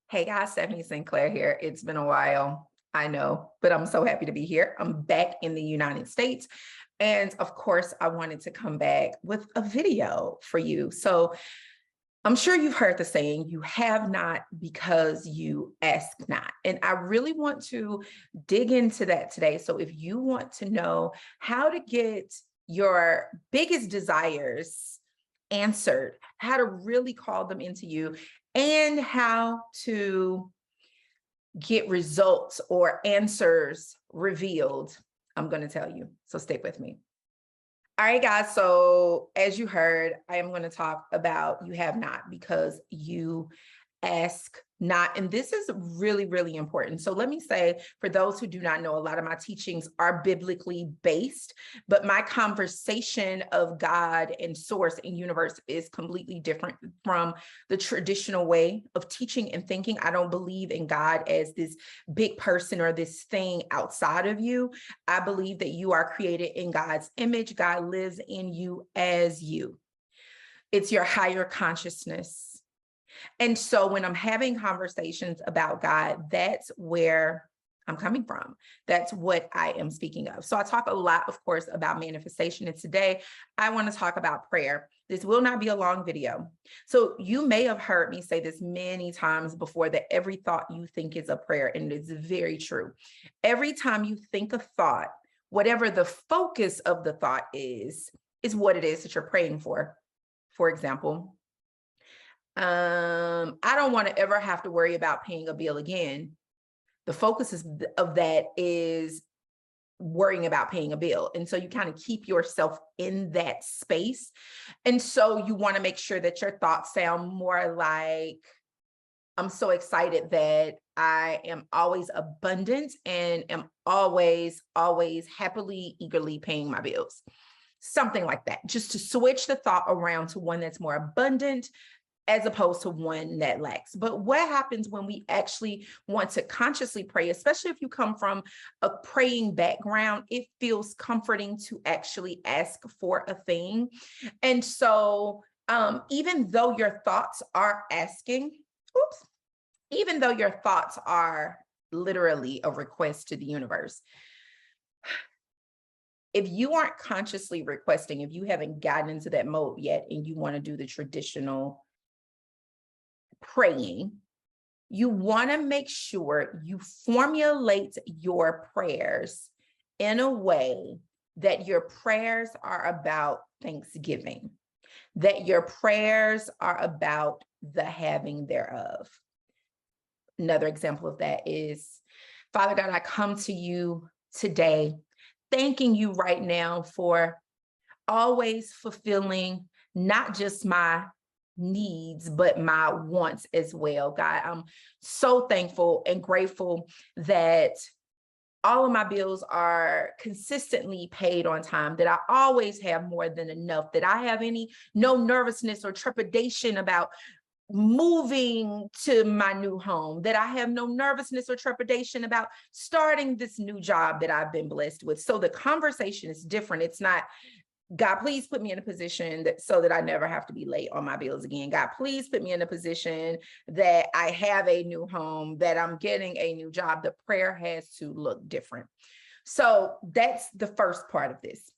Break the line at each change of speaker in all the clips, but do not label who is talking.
Hey guys, Stephanie Sinclair here. It's been a while, I know, but I'm so happy to be here. I'm back in the United States. And of course, I wanted to come back with a video for you. So I'm sure you've heard the saying, you have not because you ask not. And I really want to dig into that today. So if you want to know how to get your biggest desires answered, how to really call them into you, and how to get results or answers revealed, I'm going to tell you. So stick with me. All right, guys. So as you heard, I am going to talk about you have not because you ask not. And this is really, really important. So let me say, for those who do not know, a lot of my teachings are biblically based, but my conversation of God and source and universe is completely different from the traditional way of teaching and thinking. I don't believe in God as this big person or this thing outside of you. I believe that you are created in God's image. God lives in you as you. It's your higher consciousness. And so when I'm having conversations about God, that's where I'm coming from. That's what I am speaking of. So I talk a lot, of course, about manifestation. And today I want to talk about prayer. This will not be a long video. So you may have heard me say this many times before, that every thought you think is a prayer. And it's very true. Every time you think a thought, whatever the focus of the thought is what it is that you're praying for. For example, I don't want to ever have to worry about paying a bill again. The focus of that is worrying about paying a bill. And so you kind of keep yourself in that space. And so you want to make sure that your thoughts sound more like, I'm so excited that I am always abundant and am always, always happily, eagerly paying my bills. Something like that, just to switch the thought around to one that's more abundant, as opposed to one that lacks. But what happens when we actually want to consciously pray, especially if you come from a praying background, it feels comforting to actually ask for a thing. And so even though your thoughts are asking, even though your thoughts are literally a request to the universe, if you aren't consciously requesting, if you haven't gotten into that mode yet and you want to do the traditional praying, you want to make sure you formulate your prayers in a way that your prayers are about thanksgiving, that your prayers are about the having thereof. Another example of that is, Father God, I come to you today, thanking you right now for always fulfilling not just my needs, but my wants as well. God, I'm so thankful and grateful that all of my bills are consistently paid on time, that I always have more than enough, that I have no nervousness or trepidation about moving to my new home, that I have no nervousness or trepidation about starting this new job that I've been blessed with. So the conversation is different. It's not, God, please put me in a position so that I never have to be late on my bills again. God, please put me in a position that I have a new home, that I'm getting a new job. The prayer has to look different. So that's the first part of this.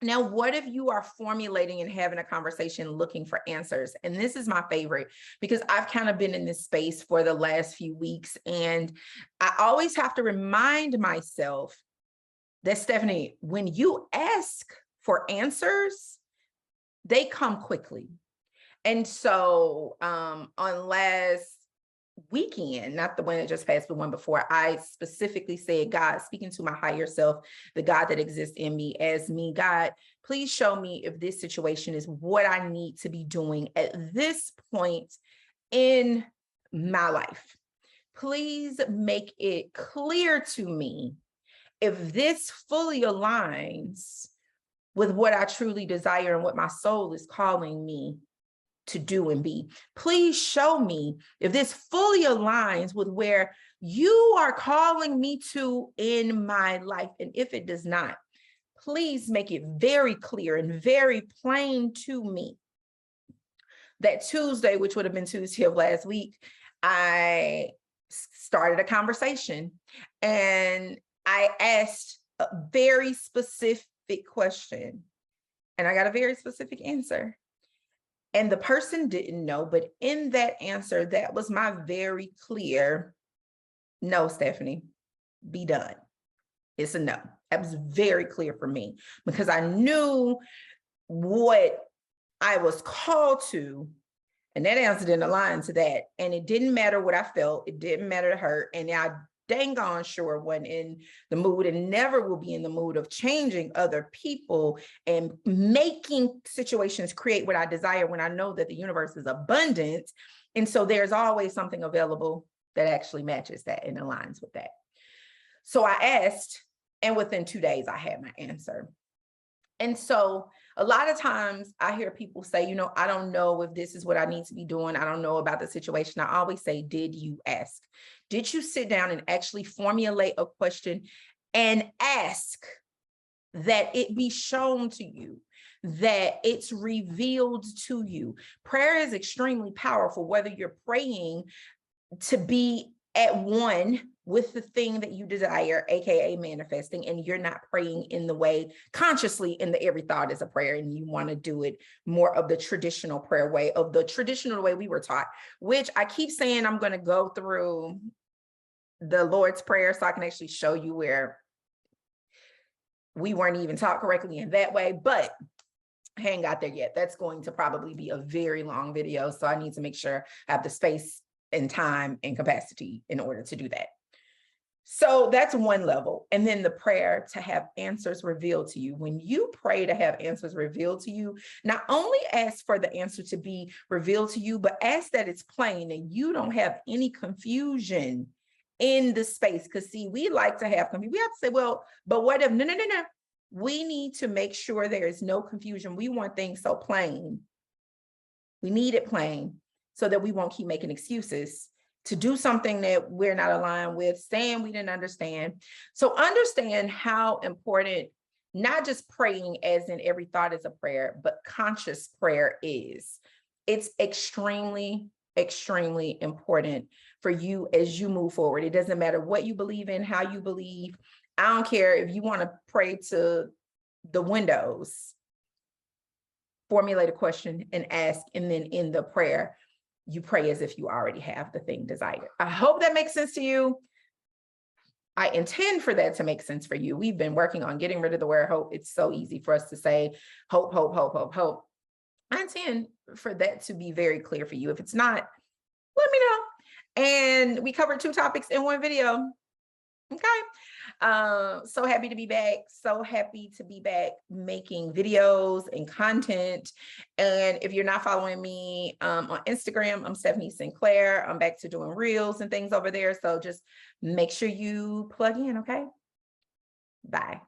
Now, what if you are formulating and having a conversation looking for answers? And this is my favorite, because I've kind of been in this space for the last few weeks. And I always have to remind myself that, Stephanie, when you ask for answers, they come quickly. And so on last weekend, not the one that just passed, the one before, I specifically said, God, speaking to my higher self, the God that exists in me as me, God, please show me if this situation is what I need to be doing at this point in my life. Please make it clear to me if this fully aligns with what I truly desire and what my soul is calling me to do and be. Please show me if this fully aligns with where you are calling me to in my life. And if it does not, please make it very clear and very plain to me. That Tuesday, which would have been Tuesday of last week, I started a conversation and I asked a very specific question and I got a very specific answer. And the person didn't know, but in that answer, that was my very clear, no, Stephanie, be done. It's a no. That was very clear for me because I knew what I was called to, and that answer didn't align to that. And it didn't matter what I felt. It didn't matter to her. And I dang on sure wasn't in the mood and never will be in the mood of changing other people and making situations create what I desire when I know that the universe is abundant. And so there's always something available that actually matches that and aligns with that. So I asked, and within 2 days, I had my answer. And so a lot of times I hear people say, I don't know if this is what I need to be doing. I don't know about the situation. I always say, did you ask? Did you sit down and actually formulate a question and ask that it be shown to you, that it's revealed to you? Prayer is extremely powerful, whether you're praying to be at one with the thing that you desire, AKA manifesting, and you're not praying in the way consciously in the every thought is a prayer, and you want to do it more of the traditional prayer way, of the traditional way we were taught, which I keep saying I'm going to go through the Lord's Prayer so I can actually show you where we weren't even taught correctly in that way, but I hadn't got there yet. That's going to probably be a very long video, so I need to make sure I have the space and time and capacity in order to do that. So that's one level. And then the prayer to have answers revealed to you. When you pray to have answers revealed to you, not only ask for the answer to be revealed to you, but ask that it's plain and you don't have any confusion in the space. Because see, we like to have confusion. We have to say, well, but what if, no. We need to make sure there is no confusion. We want things so plain. We need it plain so that we won't keep making excuses to do something that we're not aligned with, saying we didn't understand. So understand how important not just praying as in every thought is a prayer, but conscious prayer is. It's extremely, extremely important for you as you move forward. It doesn't matter what you believe in, how you believe. I don't care if you want to pray to the windows, formulate a question and ask, and then in the prayer, you pray as if you already have the thing desired. I hope that makes sense to you. I intend for that to make sense for you. We've been working on getting rid of the word hope. It's so easy for us to say hope, hope, hope, hope, hope. I intend for that to be very clear for you. If it's not, let me know. And we covered 2 topics in one video. Okay. So happy to be back. So happy to be back making videos and content. And if you're not following me on Instagram, I'm Stephanie Sinclair. I'm back to doing reels and things over there. So just make sure you plug in. Okay. Bye.